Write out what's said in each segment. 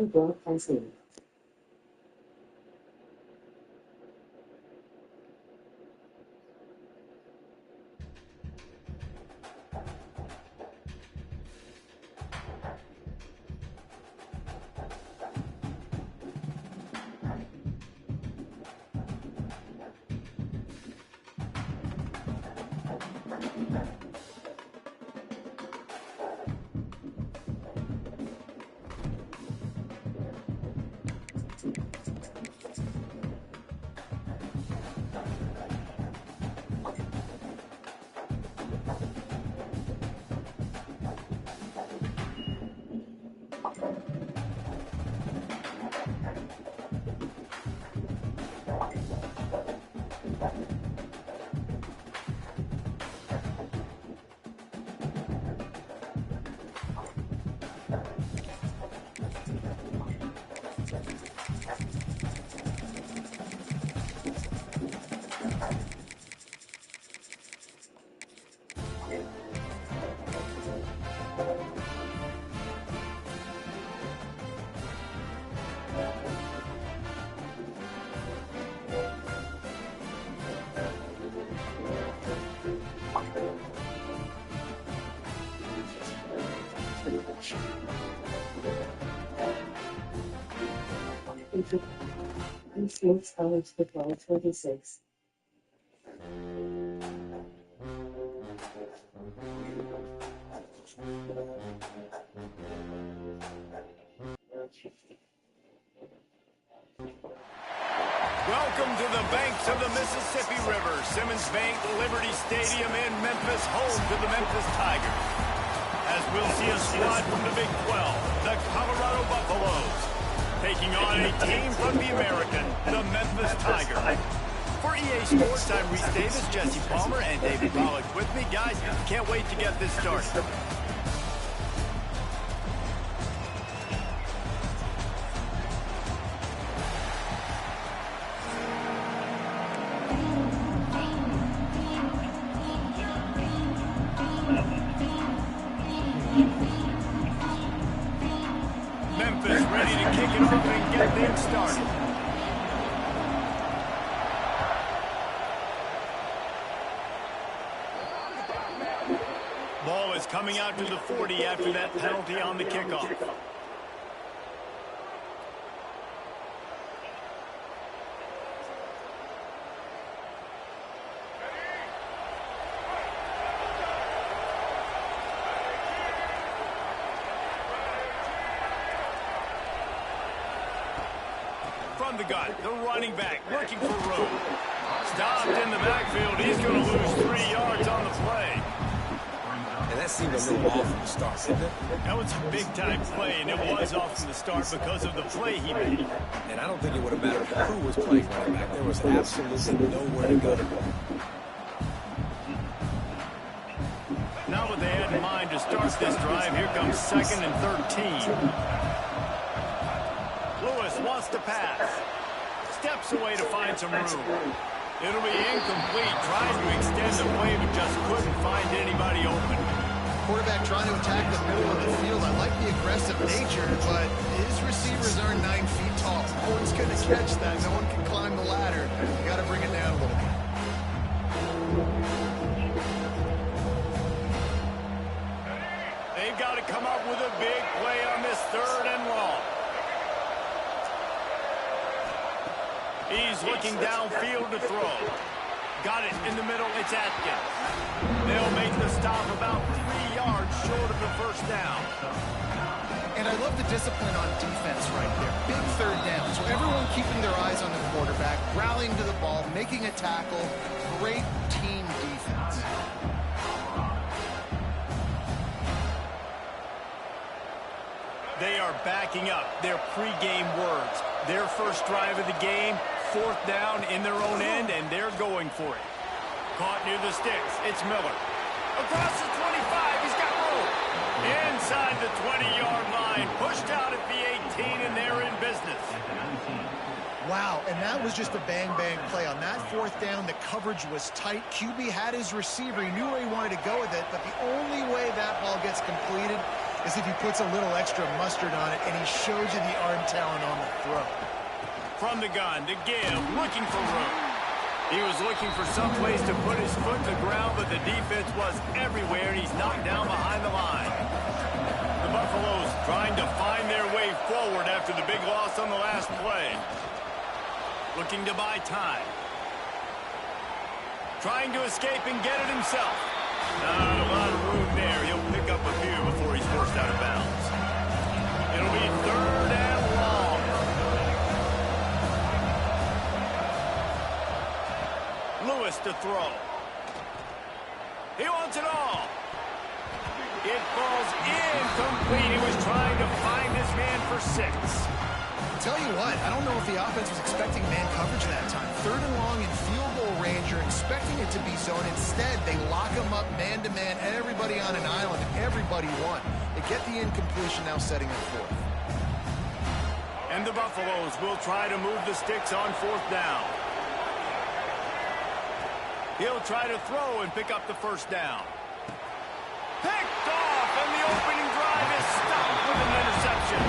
Football passing. Ncaa26. Welcome to the banks of the Mississippi River, Simmons Bank Liberty Stadium in Memphis, home to the Memphis Tigers. As we'll see a squad from the Big 12, the Colorado Buffaloes, taking on a team from the American, the Memphis Tigers. For EA Sports, I'm Reese Davis, Jesse Palmer, and David Pollack with me. Guys, can't wait to get this started. Memphis ready to kick it off and get things started. Ball is coming out to the 40 after that penalty on the kickoff. From the gun, the running back looking for room. Stopped in the backfield. He's going to lose 3 yards on the play. And that seemed a little off from the start, didn't it? That was a big-time play, and it was off from the start because of the play he made. And I don't think it would have mattered who was playing running back. There was absolutely nowhere to go. Now what they had in mind to start this drive, here comes 2nd and 13. Lewis wants to pass. Steps away to find some room. It'll be incomplete, trying to extend the play, but just couldn't find anybody open. Quarterback trying to attack the middle of the field. I like the aggressive nature, but his receivers aren't 9 feet tall. No one's going to catch that. No one can climb the ladder. You got to bring it down a little bit. They've got to come up with a big play on this 3rd and long. He's looking downfield to throw. Got it in the middle. It's Atkins. They'll make the stop about 3 yards short of the first down. And I love the discipline on defense right there. Big 3rd down. So everyone keeping their eyes on the quarterback, rallying to the ball, making a tackle. Great team defense. They are backing up their pregame words. Their first drive of the game, 4th down in their own end, and they're going for it. Caught near the sticks. It's Miller. Across the 25. He's got room. Inside the 20-yard line. Pushed out at the 18, and they're in business. Wow, and that was just a bang-bang play. On that 4th down, the coverage was tight. QB had his receiver. He knew where he wanted to go with it, but the only way that ball gets completed is if he puts a little extra mustard on it and he shows you the arm talent on the throw. From the gun to give, looking for room. He was looking for some place to put his foot to the ground, but the defense was everywhere, and he's knocked down behind the line. The Buffaloes trying to find their way forward after the big loss on the last play. Looking to buy time. Trying to escape and get it himself. Not a lot of room there. He'll pick up a few before he's forced out of bounds. It'll be 3rd and long. Lewis to throw. He wants it all. It falls incomplete. He was trying to find his man for 6. Tell you what, I don't know if the offense was expecting man coverage that time. 3rd and long in field goal range. You're expecting it to be zone. Instead, they lock him up man-to-man, everybody on an island, and everybody won. They get the incompletion, now setting it 4th. And the Buffaloes will try to move the sticks on 4th down. He'll try to throw and pick up the 1st down. Picked off, and the opening drive is stopped with an interception.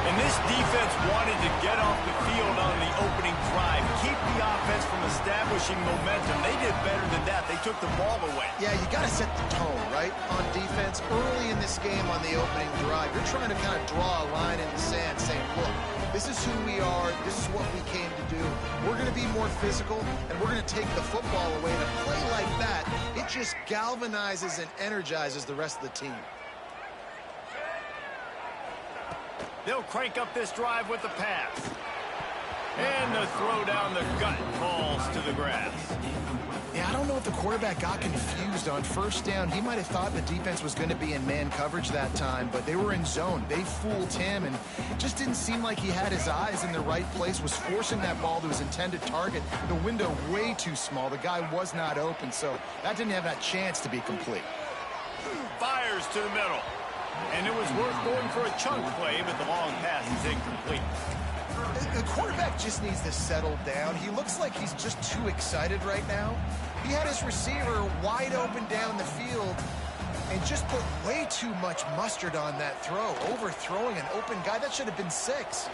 And this defense wanted to get off the field on the opening drive, keep the offense from establishing momentum. They did better than that. They took the ball away. Yeah, you got to set the tone, right, on defense. Early in this game on the opening drive, you're trying to kind of draw a line in the sand saying, look, this is who we are. This is what we came to do. We're going to be more physical, and we're going to take the football away. And a play like that, it just galvanizes and energizes the rest of the team. They'll crank up this drive with the pass. And the throw down the gut falls to the grass. Yeah, I don't know if the quarterback got confused on 1st down. He might have thought the defense was going to be in man coverage that time, but they were in zone. They fooled him, and it just didn't seem like he had his eyes in the right place, was forcing that ball to his intended target. The window way too small. The guy was not open, so that didn't have that chance to be complete. Fires to the middle. And it was worth going for a chunk play, but the long pass is incomplete. The quarterback just needs to settle down. He looks like he's just too excited right now. He had his receiver wide open down the field and just put way too much mustard on that throw, overthrowing an open guy. That should have been 6.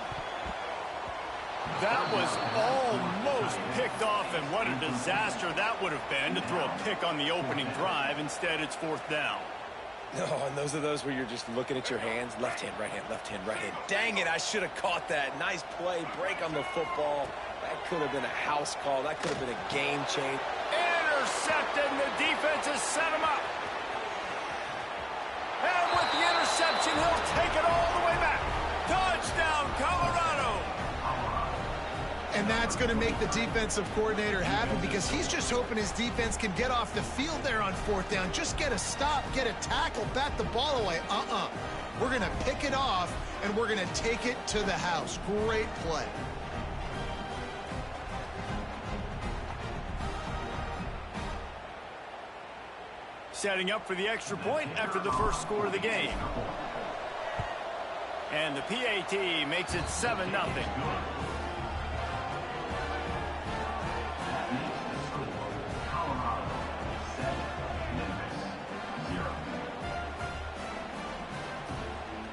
That was almost picked off, and what a disaster that would have been to throw a pick on the opening drive. Instead, it's 4th down. No, and those are those where you're just looking at your hands. Left hand, right hand, left hand, right hand. Dang it, I should have caught that. Nice play, break on the football. That could have been a house call. That could have been a game change. Intercepted, and the defense has set him up. And with the interception, he'll take it all the way back. Touchdown, Colorado. And that's going to make the defensive coordinator happy because he's just hoping his defense can get off the field there on 4th down. Just get a stop, get a tackle, bat the ball away. We're going to pick it off, and we're going to take it to the house. Great play. Setting up for the extra point after the first score of the game. And the PAT makes it 7-0.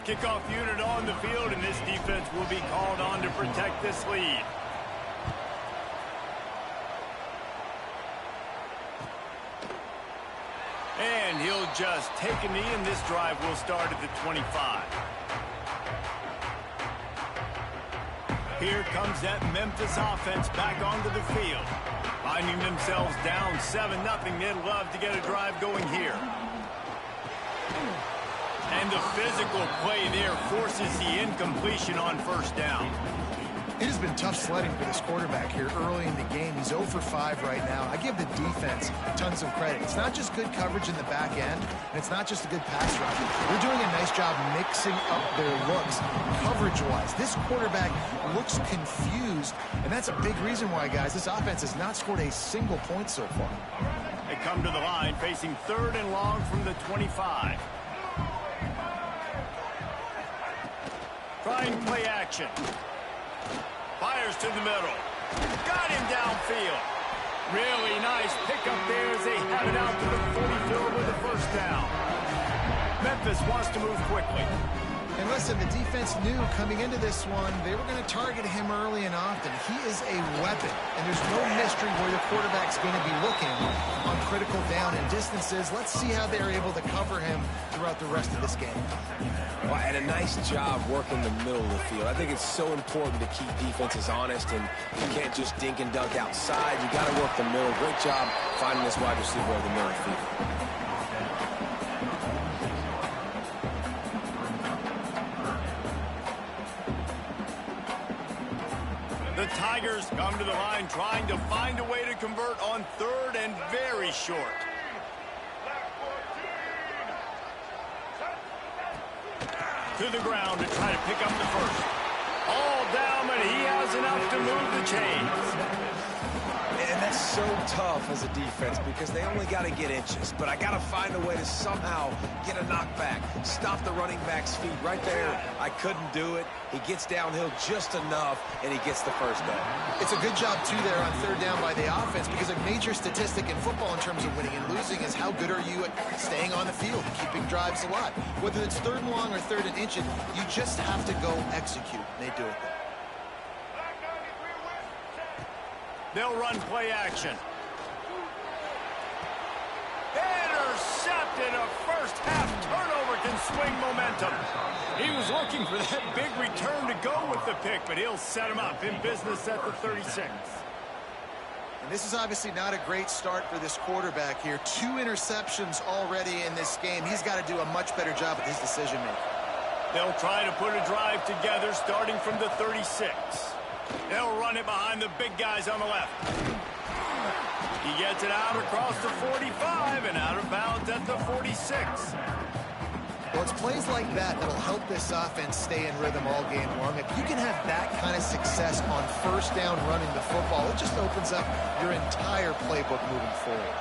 Kickoff unit on the field, and this defense will be called on to protect this lead. And he'll just take a knee, and this drive will start at the 25. Here comes that Memphis offense back onto the field. Finding themselves down 7-0, they'd love to get a drive going here. And the physical play there forces the incompletion on 1st down. It has been tough sledding for this quarterback here early in the game. He's 0 for 5 right now. I give the defense tons of credit. It's not just good coverage in the back end, and it's not just a good pass rush. They're doing a nice job mixing up their looks coverage-wise. This quarterback looks confused, and that's a big reason why, guys, this offense has not scored a single point so far. They come to the line facing 3rd and long from the 25. Trying play action. Fires to the middle. Got him downfield. Really nice pickup there as they have it out to the 44 with the 1st down. Memphis wants to move quickly. And listen, the defense knew coming into this one, they were going to target him early and often. He is a weapon, and there's no mystery where the quarterback's going to be looking on critical down and distances. Let's see how they're able to cover him throughout the rest of this game. Well, and a nice job working the middle of the field. I think it's so important to keep defenses honest, and you can't just dink and dunk outside. You got to work the middle. Great job finding this wide receiver over the middle of the field. The Tigers come to the line trying to find a way to convert on third and very short. To the ground to try to pick up the first. All down, but he has enough to move the chains. And that's so tough as a defense because they only got to get inches. But I got to find a way to somehow get a knockback, stop the running back's feet. Right there, I couldn't do it. He gets downhill just enough, and he gets the first down. It's a good job, too, there on third down by the offense because a major statistic in football in terms of winning and losing is how good are you at staying on the field, keeping drives alive. Whether it's third and long or third and inches, you just have to go execute. And they do it there. They'll run play action. Intercepted. A first half turnover can swing momentum. He was looking for that big return to go with the pick, but he'll set him up in business at the 36. And this is obviously not a great start for this quarterback here. 2 interceptions already in this game. He's got to do a much better job with his decision-making. They'll try to put a drive together starting from the 36. They'll run it behind the big guys on the left. He gets it out across the 45 and out of bounds at the 46. Well, it's plays like that that'll help this offense stay in rhythm all game long. If you can have that kind of success on first down running the football, it just opens up your entire playbook moving forward.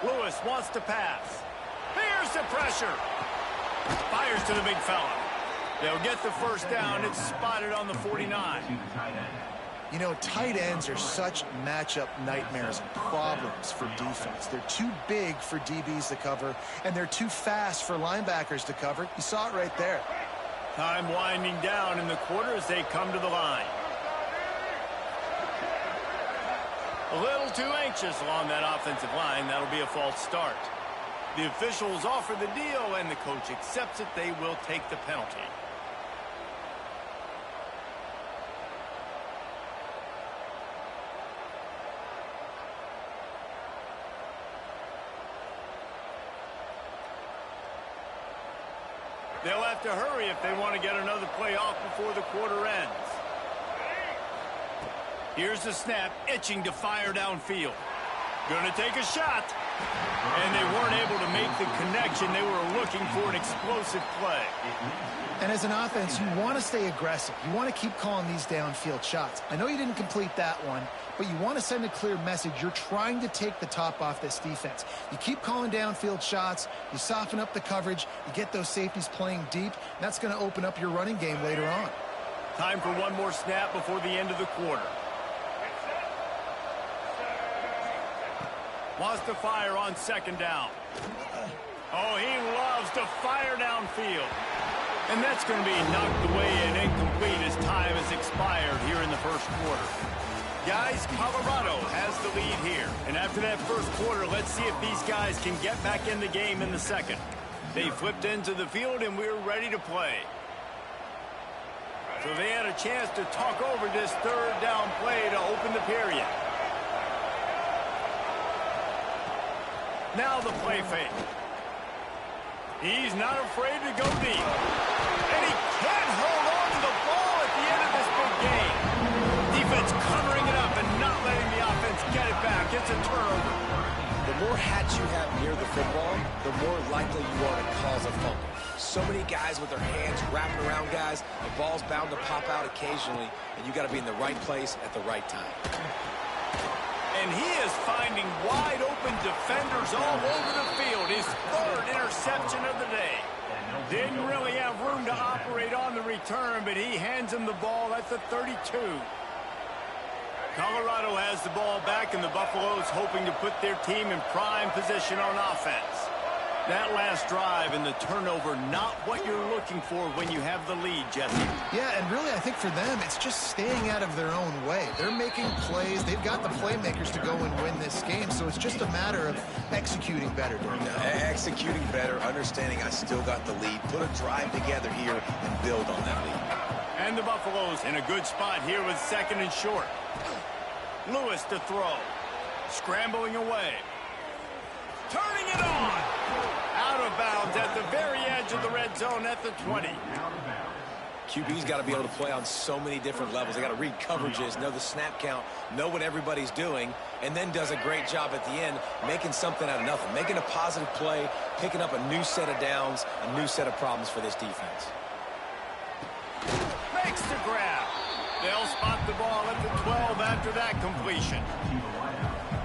Lewis wants to pass. Here's the pressure. Fires to the big fella. They'll get the first down. It's spotted on the 49. You know, tight ends are such matchup nightmares and problems for defense. They're too big for DBs to cover, and they're too fast for linebackers to cover. You saw it right there. Time winding down in the quarter as they come to the line. A little too anxious along that offensive line. That'll be a false start. The officials offer the deal, and the coach accepts it. They will take the penalty. They'll have to hurry if they want to get another play off before the quarter ends. Here's the snap, itching to fire downfield. Going to take a shot. And they weren't able to make the connection. They were looking for an explosive play. And as an offense, you want to stay aggressive. You want to keep calling these downfield shots. I know you didn't complete that one, but you want to send a clear message. You're trying to take the top off this defense. You keep calling downfield shots. You soften up the coverage. You get those safeties playing deep. That's going to open up your running game later on. Time for one more snap before the end of the quarter. Wants to fire on second down. Oh, he loves to fire downfield. And that's going to be knocked away and incomplete as time has expired here in the first quarter. Guys, Colorado has the lead here. And after that first quarter, let's see if these guys can get back in the game in the second. They flipped into the field, and we're ready to play. So they had a chance to talk over this third down play to open the period. Now the play fake. He's not afraid to go deep. And he can't hold on to the ball at the end of this big game. Defense covering it up and not letting the offense get it back. It's a turnover. The more hats you have near the football, the more likely you are to cause a fumble. So many guys with their hands wrapping around guys, the ball's bound to pop out occasionally, and you got to be in the right place at the right time. And he is finding wide open defenders all over the field. His third interception of the day. Didn't really have room to operate on the return, but he hands him the ball at the 32. Colorado has the ball back, and the Buffaloes hoping to put their team in prime position on offense. That last drive and the turnover, not what you're looking for when you have the lead, Jesse. Yeah, and really I think for them, it's just staying out of their own way. They're making plays. They've got the playmakers to go and win this game, so it's just a matter of executing better. Executing better, understanding I still got the lead, put a drive together here and build on that lead. And the Buffaloes in a good spot here with 2nd and short. Lewis to throw. Scrambling away. Turning it on. Out of bounds at the very edge of the red zone at the 20. QB's got to be able to play on so many different levels. They got to read coverages, know the snap count, know what everybody's doing, and then does a great job at the end making something out of nothing, making a positive play, picking up a new set of downs, a new set of problems for this defense. Makes the grab. They'll spot the ball at the 12 after that completion.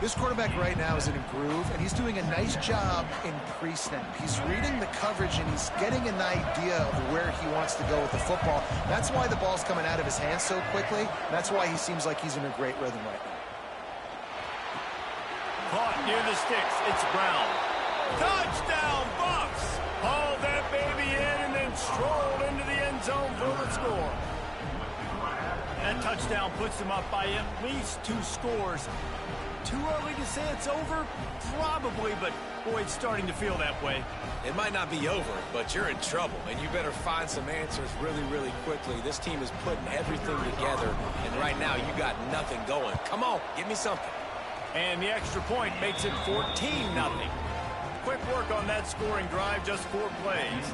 This quarterback right now is in a groove, and he's doing a nice job in pre-snap. He's reading the coverage, and he's getting an idea of where he wants to go with the football. That's why the ball's coming out of his hands so quickly. That's why he seems like he's in a great rhythm right now. Caught near the sticks. It's Brown. Touchdown, Buffs! Hauled that baby in and then strolled into the end zone for the score. That touchdown puts them up by at least 2 scores. Too early to say it's over? Probably, but boy, it's starting to feel that way. It might not be over, but you're in trouble, and you better find some answers really, really quickly. This team is putting everything together, and right now you got nothing going. Come on, give me something. And the extra point makes it 14-0. Quick work on that scoring drive, just 4 plays.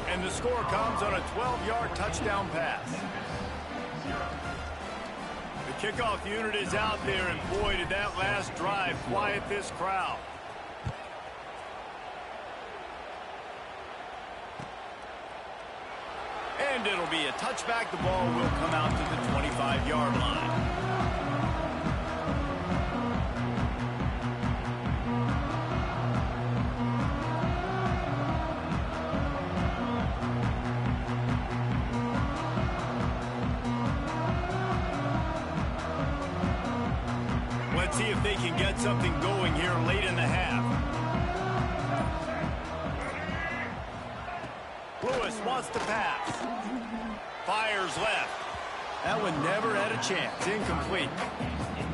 And the score comes on a 12-yard touchdown pass. The kickoff unit is out there, and boy, did that last drive quiet this crowd. And it'll be a touchback. The ball will come out to the 25-yard line. Let's see if they can get something going here late in the half. Lewis wants to pass. Fires left. That one never had a chance. Incomplete.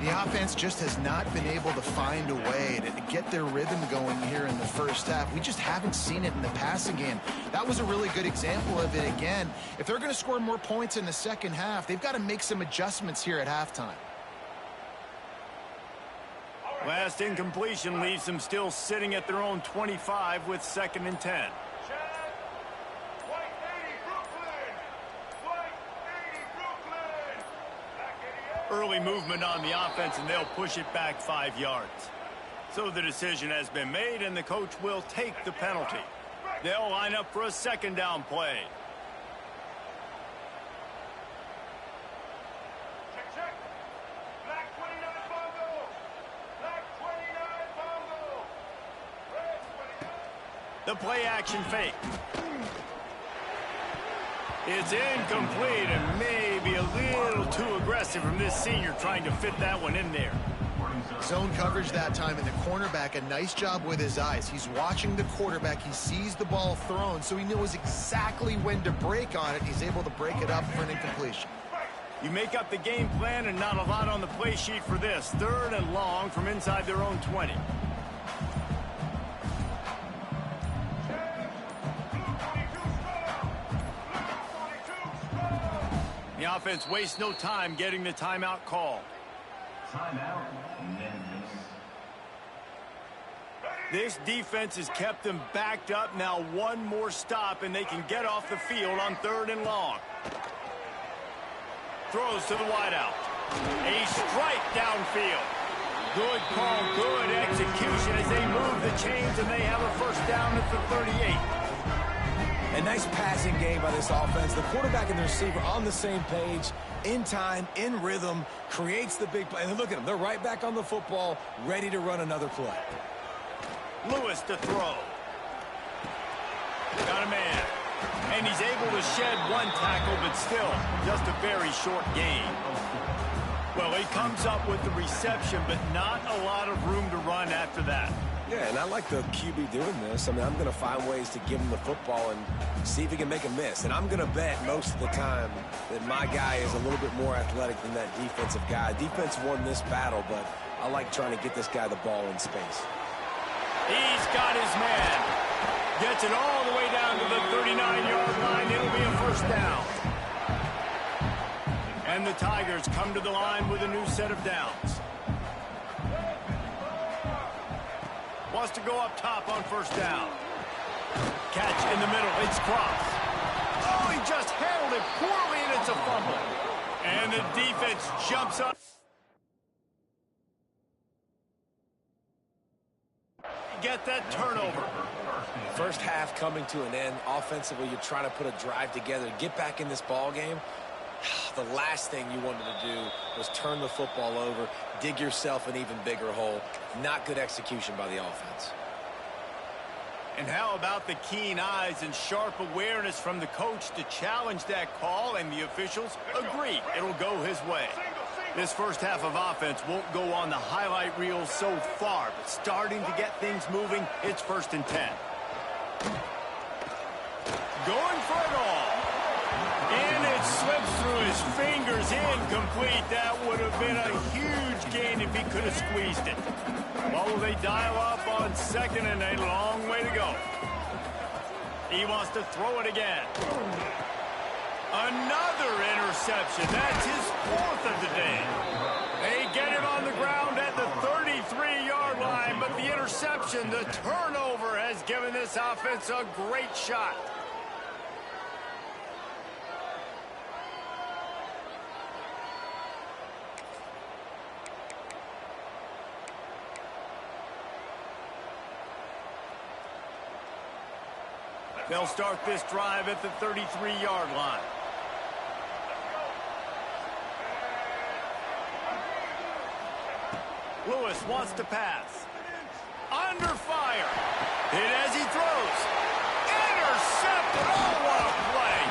The offense just has not been able to find a way to get their rhythm going here in the first half. We just haven't seen it in the passing game. That was a really good example of it again. If they're going to score more points in the second half, they've got to make some adjustments here at halftime. Last incompletion leaves them still sitting at their own 25 with 2nd and 10. Early movement on the offense, and they'll push it back 5 yards. So the decision has been made, and the coach will take the penalty. They'll line up for a 2nd down play. The play action fake. It's incomplete and maybe a little too aggressive from this senior trying to fit that one in there. Zone coverage that time, and the cornerback, a nice job with his eyes. He's watching the quarterback. He sees the ball thrown, so he knows exactly when to break on it. He's able to break it up for an incompletion. You make up the game plan and not a lot on the play sheet for this. 3rd and long from inside their own 20. The offense wastes no time getting the timeout called. Timeout, Memphis. This defense has kept them backed up. Now one more stop, and they can get off the field on 3rd and long. Throws to the wideout. A strike downfield. Good call, good execution as they move the chains, and they have a 1st down at the 38. A nice passing game by this offense. The quarterback and the receiver on the same page, in time, in rhythm, creates the big play. And look at them. They're right back on the football, ready to run another play. Lewis to throw. Got a man. And he's able to shed 1 tackle, but still just a very short gain. Well, he comes up with the reception, but not a lot of room to run after that. Yeah, and I like the QB doing this. I mean, I'm going to find ways to give him the football and see if he can make a miss. And I'm going to bet most of the time that my guy is a little bit more athletic than that defensive guy. Defense won this battle, but I like trying to get this guy the ball in space. He's got his man. Gets it all the way down to the 39-yard line. It'll be a first down. And the Tigers come to the line with a new set of downs. Wants to go up top on first down. Catch in the middle. It's Cross. Oh, he just handled it poorly, and it's a fumble. And the defense jumps up. Get that turnover. First half coming to an end. Offensively, you're trying to put a drive together, get back in this ball game. The last thing you wanted to do was turn the football over, dig yourself an even bigger hole. Not good execution by the offense. And how about the keen eyes and sharp awareness from the coach to challenge that call, and the officials agree it'll go his way. This first half of offense won't go on the highlight reel so far, but starting to get things moving, it's 1st and 10. Going for it all. And it slips through his fingers, incomplete. That would have been a huge gain if he could have squeezed it. Well, will they dial up on 2nd and a long way to go? He wants to throw it again. Another interception. That's his 4th of the day. They get him on the ground at the 33-yard line, but the interception, the turnover, has given this offense a great shot. They'll start this drive at the 33-yard line. Lewis wants to pass. Under fire. Hit as he throws. Intercepted. Oh, what a play.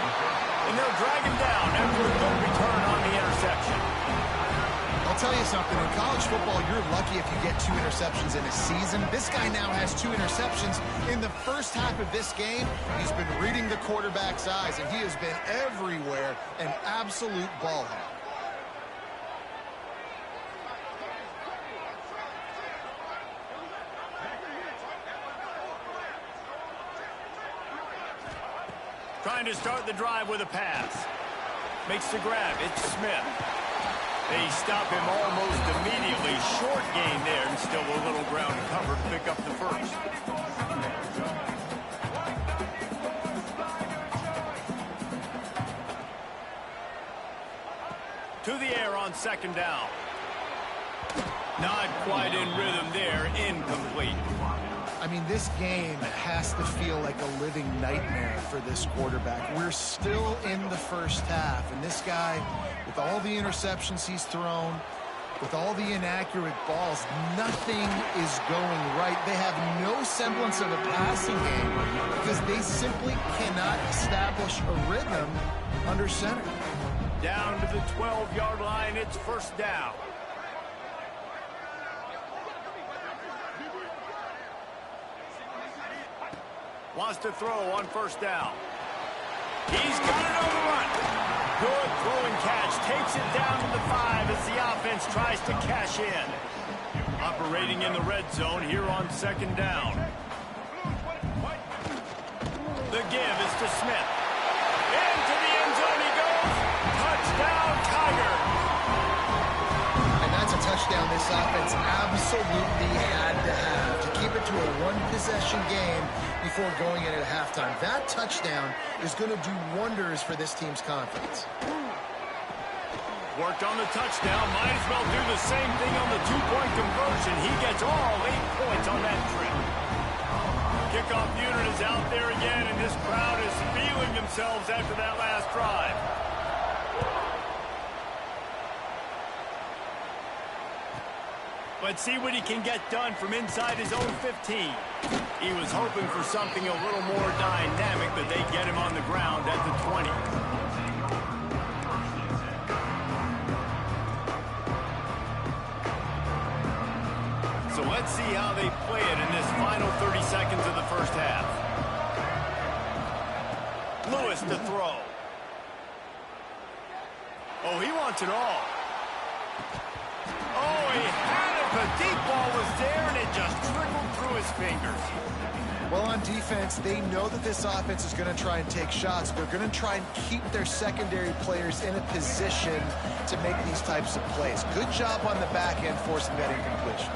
And they'll drag him down after a good return on the interception. I'll tell you something, in college football, you're lucky if you get 2 interceptions in a season. This guy now has 2 interceptions. In the first half of this game, he's been reading the quarterback's eyes, and he has been everywhere, an absolute ball hawk. Trying to start the drive with a pass. Makes the grab. It's Smith. They stop him almost immediately. Short gain there, and still a little ground covered to pick up the first. To the air on 2nd down. Not quite in rhythm there. Incomplete. I mean, this game has to feel like a living nightmare for this quarterback. We're still in the first half, and this guy, with all the interceptions he's thrown, with all the inaccurate balls, nothing is going right. They have no semblance of a passing game because they simply cannot establish a rhythm under center. Down to the 12-yard line, it's 1st down. Wants to throw on 1st down. He's got it on the run. Good throw and catch. Takes it down to the 5 as the offense tries to cash in. Operating in the red zone here on 2nd down. The give is to Smith. Into the end zone he goes. Touchdown, Tiger. And that's a touchdown this offense absolutely had to have to keep it to a 1-possession game before going in at halftime. That touchdown is going to do wonders for this team's confidence. Worked on the touchdown. Might as well do the same thing on the 2-point conversion. He gets all 8 points on that trip. Kickoff unit is out there again, and this crowd is feeling themselves after that last drive. Let's see what he can get done from inside his own 15. He was hoping for something a little more dynamic, but they get him on the ground at the 20. So let's see how they play it in this Oh, he wants it all. Oh, he had it. The deep ball was there, and it just trickled through his fingers. Well, on defense, they know that this offense is going to try and take shots. They're going to try and keep their secondary players in a position to make these types of plays. Good job on the back end forcing that incompletion.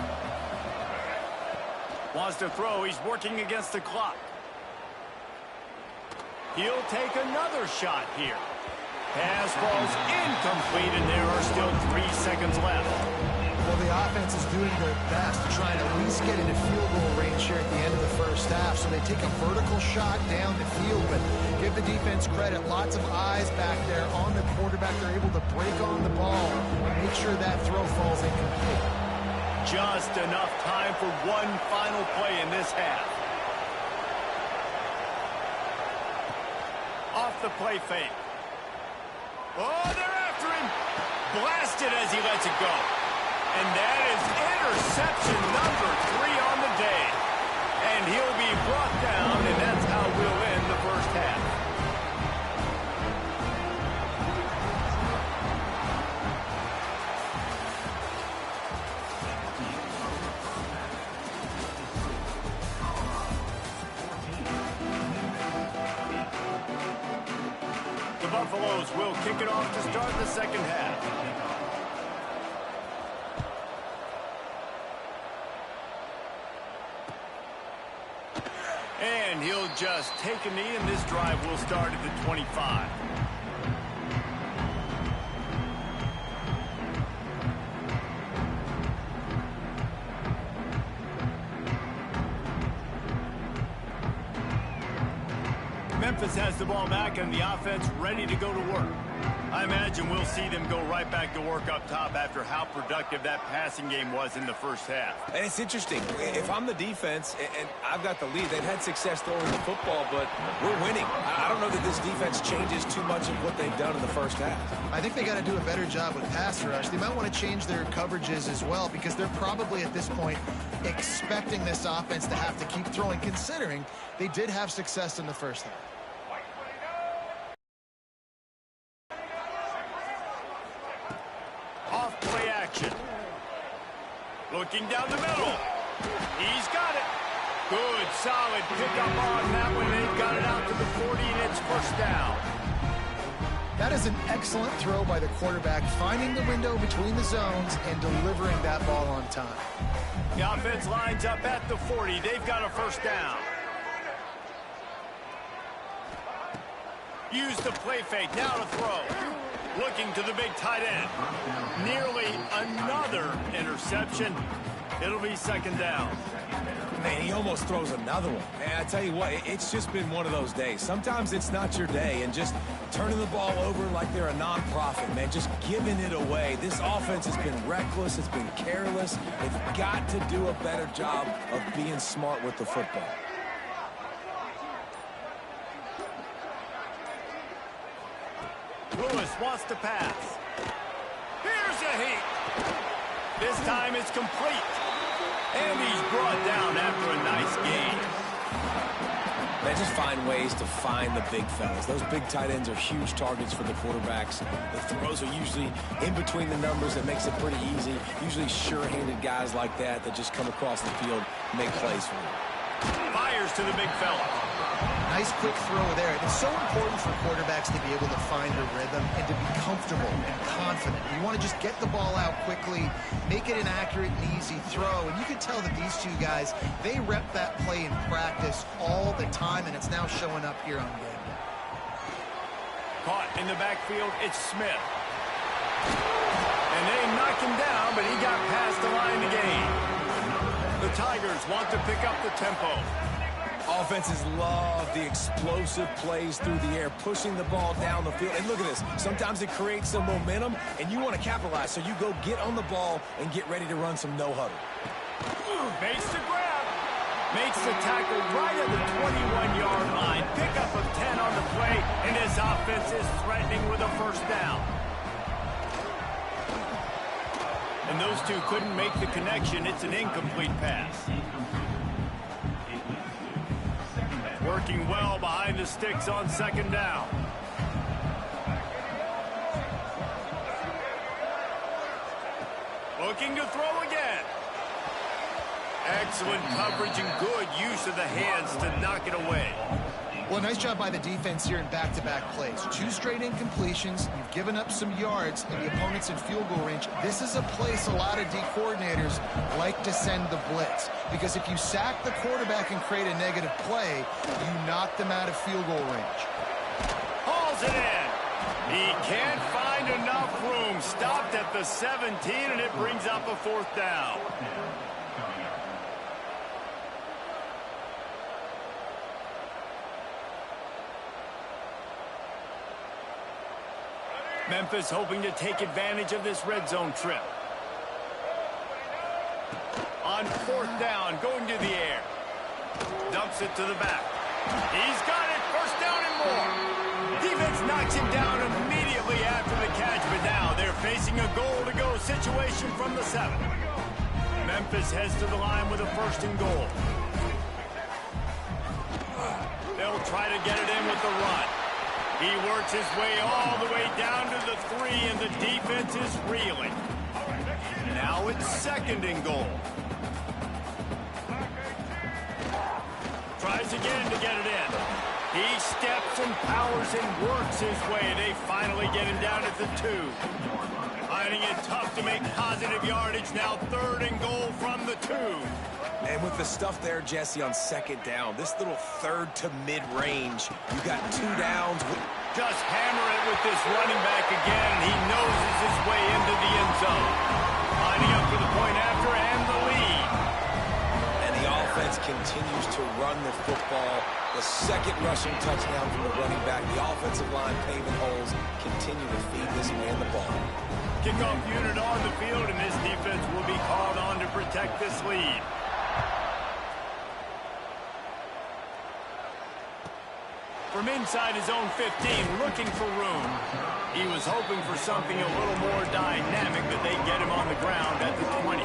Wants to throw. He's working against the clock. He'll take another shot here. Pass ball's incomplete, and there are still 3 seconds left. Well, the offense is doing their best to try and at least get into field goal range here at the end of the first half. So they take a vertical shot down the field, but give the defense credit. Lots of eyes back there on the quarterback. They're able to break on the ball and make sure that throw falls incomplete. Just enough time for one final play in this half. Off the play fake. Oh, they're after him. Blasted as he lets it go. And that is interception number 3 on the day. And he'll be brought down, and that's how we'll end the first half. The Buffaloes will kick it off to start the second half. And he'll just take a knee, and this drive will start at the 25. Memphis has the ball back, and the offense ready to go to work. I imagine we'll see them go right back to work up top after how productive that passing game was in the first half. And it's interesting. If I'm the defense and I've got the lead, they've had success throwing the football, but we're winning. I don't know that this defense changes too much of what they've done in the first half. I think they got to do a better job with pass rush. They might want to change their coverages as well, because they're probably at this point expecting this offense to have to keep throwing, considering they did have success in the first half. Off play action. Looking down the middle. He's got it. Good, solid pickup on that one. They've got it out to the 40, and it's first down. That is an excellent throw by the quarterback, finding the window between the zones and delivering that ball on time. The offense lines up at the 40. They've got a first down. Use the play fake. Now to throw. Looking to the big tight end. Nearly another interception. It'll be second down. Man, he almost throws another one. And I tell you what, it's just been one of those days. Sometimes it's not your day, and just turning the ball over like they're a nonprofit, man, just giving it away. This offense has been reckless. It's been careless. They've got to do a better job of being smart with the football. Lewis wants to pass. Here's a heat. This time it's complete. And he's brought down after a nice gain. They just find ways to find the big fellas. Those big tight ends are huge targets for the quarterbacks. The throws are usually in between the numbers. That makes it pretty easy. Usually sure-handed guys like that just come across the field and make plays for them. Fires to the big fella. Nice quick throw there. It's so important for quarterbacks to be able to find a rhythm and to be comfortable and confident. You want to just get the ball out quickly, make it an accurate and easy throw. And you can tell that these two guys, they rep that play in practice all the time, and it's now showing up here on game day. Caught in the backfield, it's Smith. And they knocked him down, but he got past the line to gain. The Tigers want to pick up the tempo. Offenses love the explosive plays through the air, pushing the ball down the field. And look at this. Sometimes it creates some momentum, and you want to capitalize. So you go get on the ball and get ready to run some no-huddle. Makes the grab. Makes the tackle right at the 21-yard line. Pickup of 10 on the play, and this offense is threatening with a first down. And those two couldn't make the connection. It's an incomplete pass. Working well behind the sticks on second down. looking to throw again. Excellent coverage and good use of the hands to knock it away. Well, nice job by the defense here in back-to-back plays. 2 straight incompletions. You've given up some yards, and the opponent's in field goal range. This is a place a lot of D coordinators like to send the blitz, because if you sack the quarterback and create a negative play, you knock them out of field goal range. Hauls it in. He can't find enough room. Stopped at the 17, and it brings up a 4th down. Memphis hoping to take advantage of this red zone trip. On 4th down, going to the air. Dumps it to the back. He's got it. 1st down and more. Defense knocks him down immediately after the catch, but now they're facing a goal-to-go situation from the 7. Memphis heads to the line with a 1st and goal. They'll try to get it in with the run. He works his way all the way down to the 3, and the defense is reeling. Now it's 2nd and goal. Tries again to get it in. He steps and powers and works his way. They finally get him down at the 2. Finding it tough to make positive yardage. Now 3rd and goal from the 2. And with the stuff there, Jesse, on 2nd down, this little 3rd to mid-range, you got 2 downs. Just hammer it with this running back again. He noses his way into the end zone. Lining up for the point after and the lead. And the offense continues to run the football. The 2nd rushing touchdown from the running back. The offensive line paving holes. Continue to feed this man the ball. Kickoff unit on the field, and this defense will be called on to protect this lead. From inside his own 15, looking for room. He was hoping for something a little more dynamic, but they get him on the ground at the 20.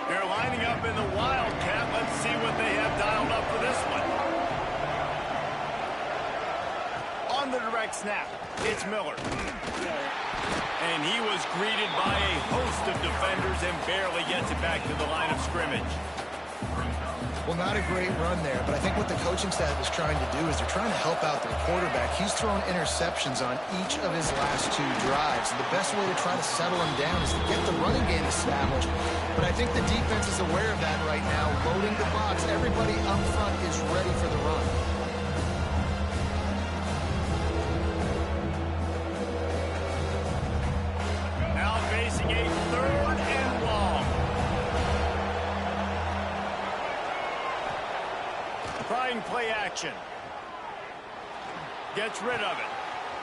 They're lining up in the Wildcat. Let's see what they have dialed up for this one. On the direct snap, it's Miller. And he was greeted by a host of defenders and barely gets it back to the line of scrimmage. Well, not a great run there, but I think what the coaching staff is trying to do is they're trying to help out their quarterback. He's thrown interceptions on each of his last 2 drives. And the best way to try to settle him down is to get the running game established. But I think the defense is aware of that right now, loading the box. Everybody up front is ready for the run. Facing a 3rd and long. Trying play action. Gets rid of it.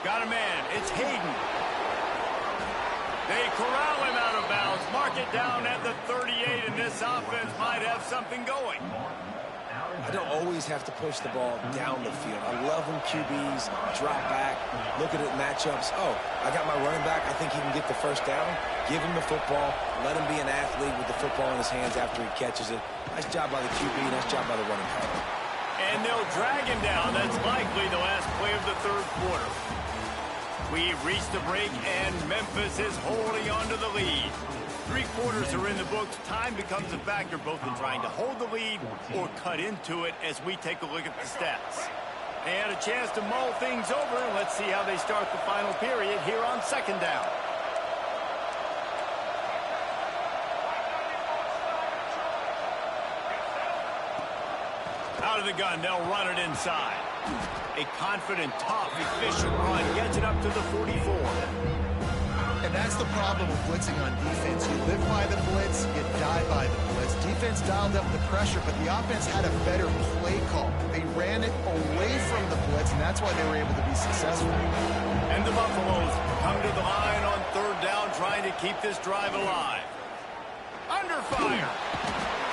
Got a man. It's Hayden. They corral him out of bounds. Mark it down at the 38, and this offense might have something going. I don't always have to push the ball down the field. I love when QBs drop back, look at it matchups. Oh, I got my running back. I think he can get the 1st down. Give him the football. Let him be an athlete with the football in his hands after he catches it. Nice job by the QB. Nice job by the running back. And they'll drag him down. That's likely the last play of the 3rd quarter. We've reached the break, and Memphis is holding on to the lead. 3 quarters are in the books. Time becomes a factor both in trying to hold the lead or cut into it as we take a look at the stats. They had a chance to mull things over, and let's see how they start the final period here on 2nd down. Out of the gun, they'll run it inside. A confident, tough, efficient run gets it up to the 44. And that's the problem with blitzing on defense. You live by the blitz, you die by the blitz. Defense dialed up the pressure, but the offense had a better play call. They ran it away from the blitz, and that's why they were able to be successful. And the Buffaloes come to the line on 3rd down, trying to keep this drive alive. Under fire.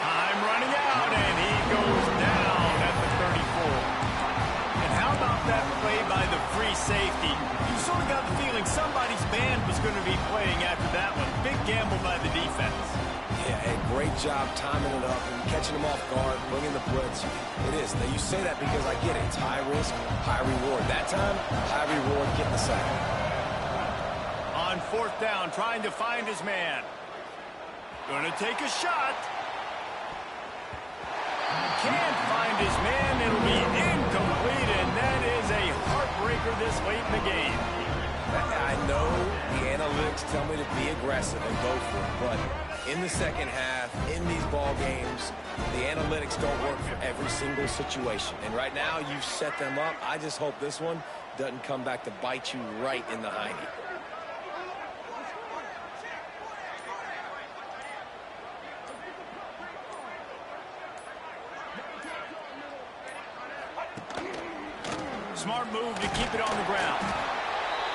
Time running out, and he goes down at the 34. And how about that play by the free safety? You sort of got the feeling somebody's band was going to be playing after that one. Big gamble by the defense. Yeah, a great job timing it up and catching them off guard, bringing the blitz. It is. Now, you say that because I get it. It's high risk, high reward. That time, high reward, getting the sack. On fourth down, trying to find his man. Going to take a shot. Can't find his man. It'll be incomplete, and that is a heartbreaker this late in the game. I know the analytics tell me to be aggressive and go for it, but in the second half, in these ball games, the analytics don't work for every single situation. And right now, you've set them up. I just hope this one doesn't come back to bite you right in the hiney. Smart move to keep it on the ground.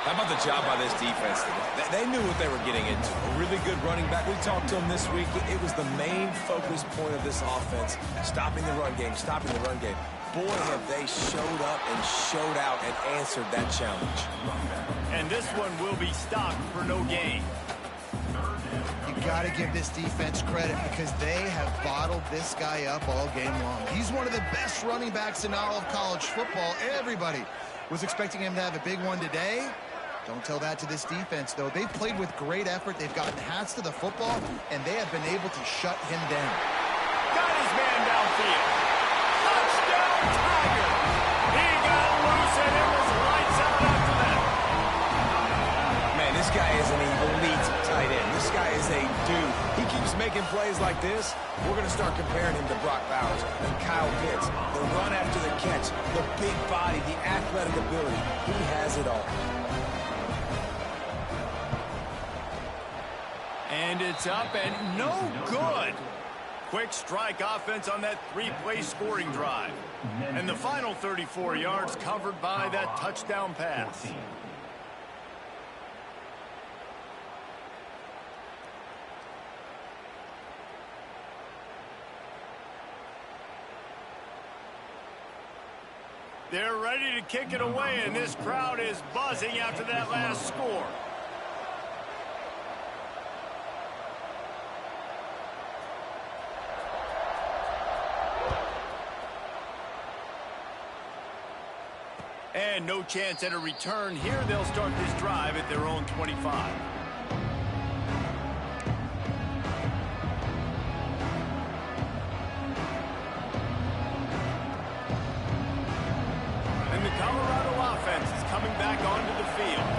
How about the job by this defense today? They knew what they were getting into. A really good running back. We talked to him this week. It was the main focus point of this offense, stopping the run game, stopping the run game. Boy, have they showed up and showed out and answered that challenge. And this one will be stopped for no gain. You got to give this defense credit because they have bottled this guy up all game long. He's one of the best running backs in all of college football. Everybody was expecting him to have a big one today. Don't tell that to this defense, though. They've played with great effort. They've gotten hats to the football, and they have been able to shut him down. Got his man downfield. Touchdown, Tiger. He got loose, and it was lights out after that. Man, this guy is an elite tight end. This guy is a dude. He keeps making plays like this. We're going to start comparing him to Brock Bowers and Kyle Pitts. The run after the catch, the big body, the athletic ability. He has it all. And it's up and no good. Quick strike offense on that three-play scoring drive. And the final 34 yards covered by that touchdown pass. They're ready to kick it away, and this crowd is buzzing after that last score. And no chance at a return here. They'll start this drive at their own 25. And the Colorado offense is coming back onto the field.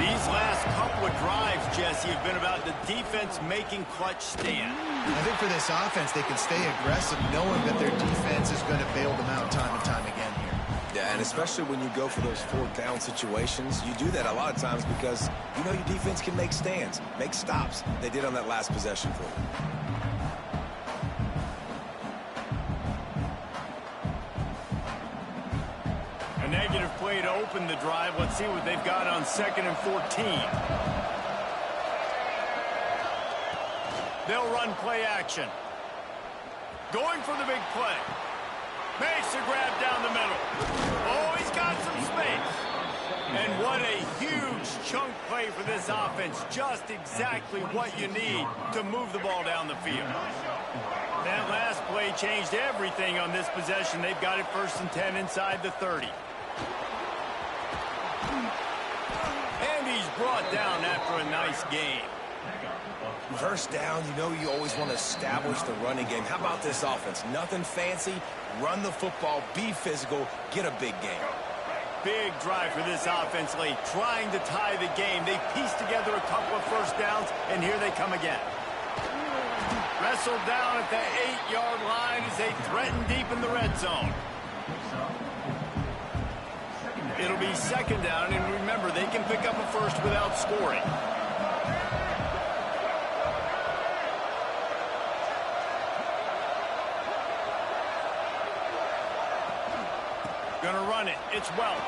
These last couple of drives, Jesse, have been about the defense making clutch stand. I think for this offense, they can stay aggressive knowing that their defense is going to bail them out time and time again here. Yeah, and especially when you go for those fourth down situations, you do that a lot of times because you know your defense can make stands, make stops. They did on that last possession for you. A negative play to open the drive. Let's see what they've got on 2nd and 14. They'll run play action. Going for the big play. Makes a grab down the middle. Oh, he's got some space. And what a huge chunk play for this offense. Just exactly what you need to move the ball down the field. That last play changed everything on this possession. They've got it 1st and 10 inside the 30. And he's brought down after a nice gain. First down, you know you always want to establish the running game. How about this offense? Nothing fancy. Run the football, be physical, get a big gain. Big drive for this offense late, trying to tie the game. They pieced together a couple of first downs, and here they come again. Wrestled down at the 8-yard line as they threaten deep in the red zone. It'll be 2nd down, and remember, they can pick up a first without scoring. Gonna run it. It's Welch.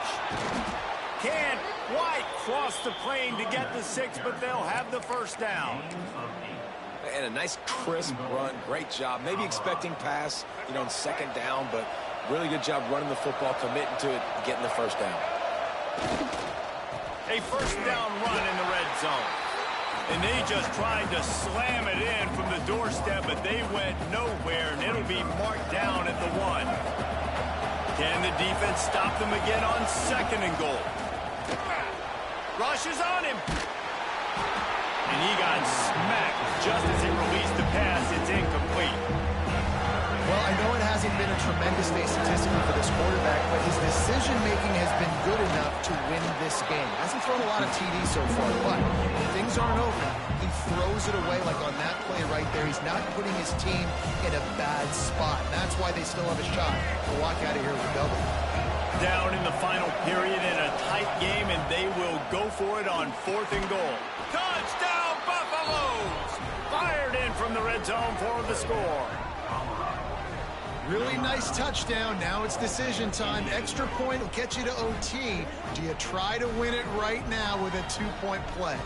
Can't quite cross the plane to get the 6, but they'll have the first down. And a nice crisp run. Great job. Maybe expecting pass, you know, in 2nd down, but really good job running the football, committing to it, getting the first down. A first down run in the red zone. And they just tried to slam it in from the doorstep, but they went nowhere, and it'll be marked down at the 1. Can the defense stop them again on 2nd and goal? Rushes on him. And he got smacked just as he released the pass. It's incomplete. Well, I know it hasn't been a tremendous day statistically for this quarterback, but his decision-making has been good enough to win this game. Hasn't thrown a lot of TDs so far, but when things aren't over, he throws it away like on that play right there. He's not putting his team in a bad spot. And that's why they still have a shot to walk out of here with a double. Down in the final period in a tight game, and they will go for it on 4th and goal. Touchdown, Buffaloes! Fired in from the red zone for the score. Really nice touchdown. Now it's decision time. Extra point will get you to OT. Do you try to win it right now with a 2-point play?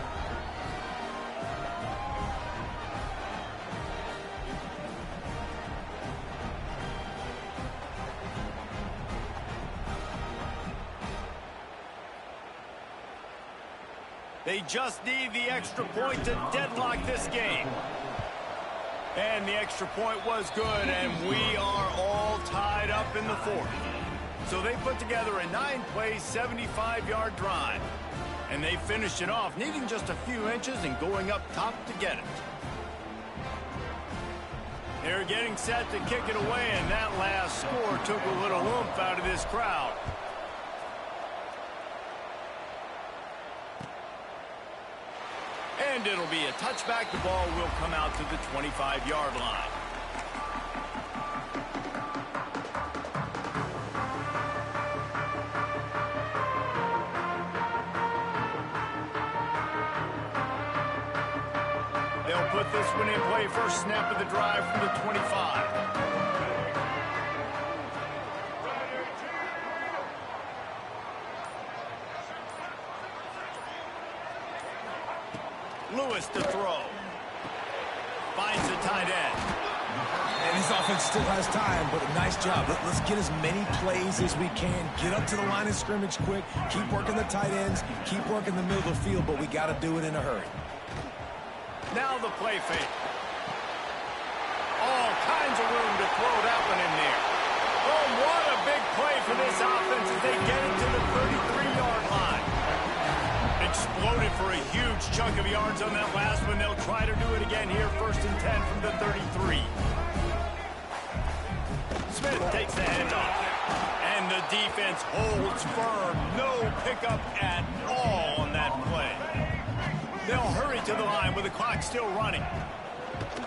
They just need the extra point to deadlock this game. And the extra point was good, and we are all tied up in the 4th. So they put together a 9-play, 75-yard drive. And they finished it off, needing just a few inches and going up top to get it. They're getting set to kick it away, and that last score took a little oomph out of this crowd. And it'll be a touchback. The ball will come out to the 25-yard line. They'll put this one in play. First snap of the drive from the 25. Lewis to throw. Finds the tight end. And his offense still has time, but a nice job. Let's get as many plays as we can. Get up to the line of scrimmage quick. Keep working the tight ends. Keep working the middle of the field, but we got to do it in a hurry. Now the play fake. All kinds of room to throw that one in there. Oh, what a big play for this offense as they get it to the 33-yard line. Exploded for a huge chunk of yards on that last one. They'll try to do it again here. 1st and 10 from the 33. Smith takes the handoff. And the defense holds firm. No pickup at all on that play. They'll hurry to the line with the clock still running.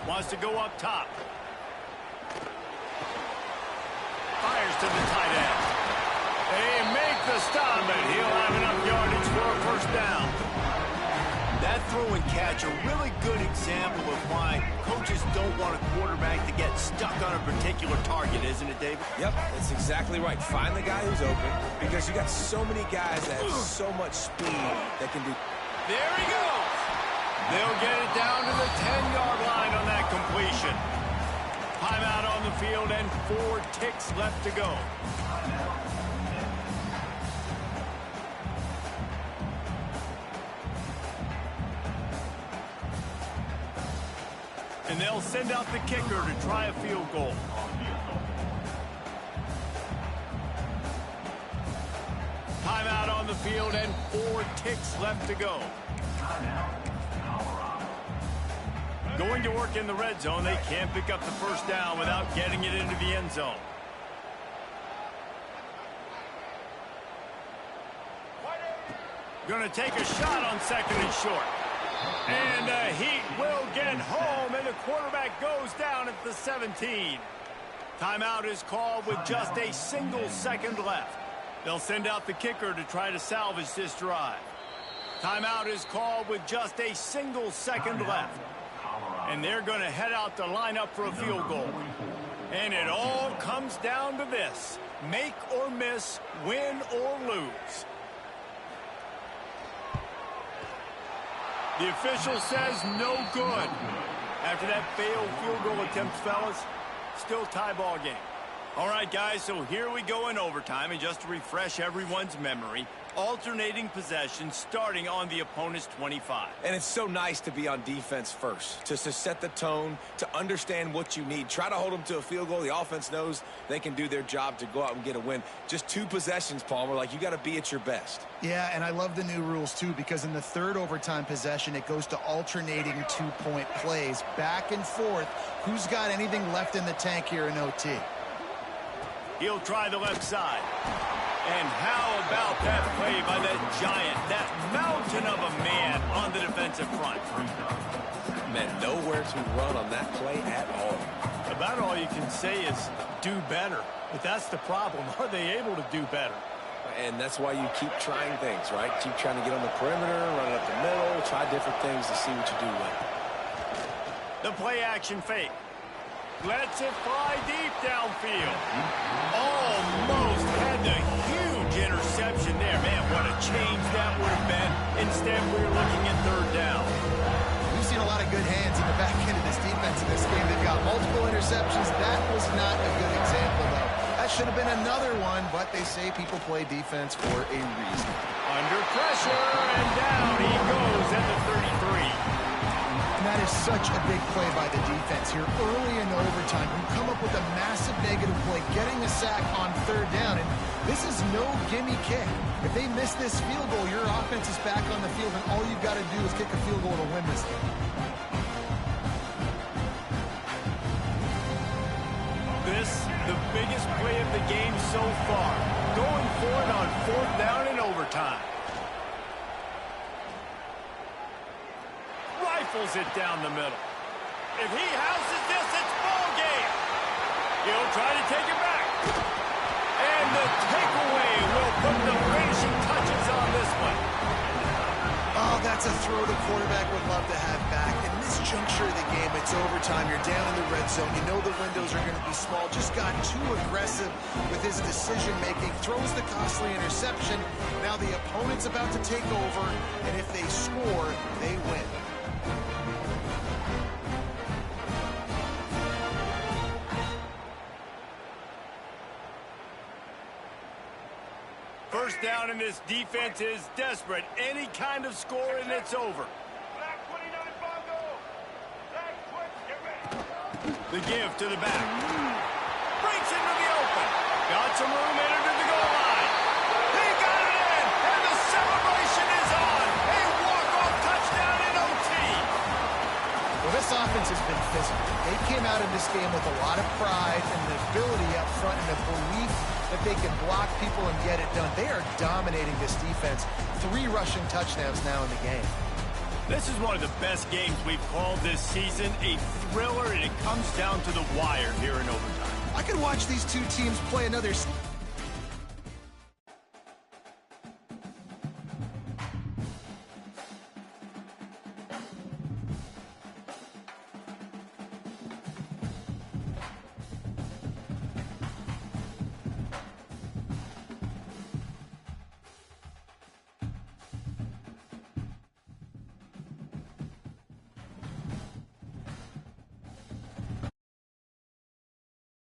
Wants to go up top. Fires to the tight end. They make the stop, and he'll have enough yardage for a 1st down. That throw and catch, a really good example of why coaches don't want a quarterback to get stuck on a particular target, isn't it, David? Yep, that's exactly right. Find the guy who's open, because you got so many guys that have so much speed that can do. There he goes. They'll get it down to the 10-yard line on that completion. Timeout on the field and 4 ticks left to go. And they'll send out the kicker to try a field goal. Timeout on the field and 4 ticks left to go. Going to work in the red zone. They can't pick up the 1st down without getting it into the end zone. Going to take a shot on 2nd and short. And the Heat will get home, and the quarterback goes down at the 17. Timeout is called with just a single second left. They'll send out the kicker to try to salvage this drive. Timeout is called with just a single second left. And they're going to head out to line up for a field goal. And it all comes down to this: make or miss, win or lose. The official says no good. After that failed field goal attempt, fellas, still tie ball game. All right, guys, so here we go in overtime, and just to refresh everyone's memory, alternating possession starting on the opponent's 25. And it's so nice to be on defense first, to set the tone, to understand what you need. Try to hold them to a field goal. The offense knows they can do their job to go out and get a win. Just 2 possessions, Palmer. Like, you got to be at your best. Yeah, and I love the new rules, too, because in the third overtime possession, it goes to alternating 2-point plays, back and forth. Who's got anything left in the tank here in OT? He'll try the left side. And how about that play by that giant, that mountain of a man on the defensive front? Man, nowhere to run on that play at all. About all you can say is do better. But that's the problem. Are they able to do better? And that's why you keep trying things, right? Keep trying to get on the perimeter, run it up the middle, try different things to see what you do well. The play action fake. Lets it fly deep downfield. Almost had the huge interception there. Man, what a change that would have been. Instead, we're looking at third down. We've seen a lot of good hands in the back end of this defense in this game. They've got multiple interceptions. That was not a good example, though. That should have been another one, but they say people play defense for a reason. Under pressure, and down he goes at the 33. And that is such a big play by the defense here early in overtime. You come up with a massive negative play, getting a sack on third down, and this is no gimme kick. If they miss this field goal, your offense is back on the field, and all you've got to do is kick a field goal to win this game. This, the biggest play of the game so far. Going for it on fourth down in overtime. Rifles it down the middle. If he houses this, it's ball game. He'll try to take it back. And the takeaway will put the finishing touches on this one. Oh, that's a throw the quarterback would love to have back. In this juncture of the game, it's overtime. You're down in the red zone. You know the windows are going to be small. Just got too aggressive with his decision-making. Throws the costly interception. Now the opponent's about to take over, and if they score, they win. First down, and this defense is desperate. Any kind of score, and it's over. The give to the back. Breaks into the open. Got some room, entered to the goal line. He got it in, and the celebration is on. A walk-off touchdown in OT. Well, this offense has been physical. They came out of this game with a lot of pride and the ability up front and the belief that they can block people and get it done. They are dominating this defense. 3 rushing touchdowns now in the game. This is one of the best games we've called this season. A thriller, and it comes down to the wire here in overtime. I could watch these two teams play another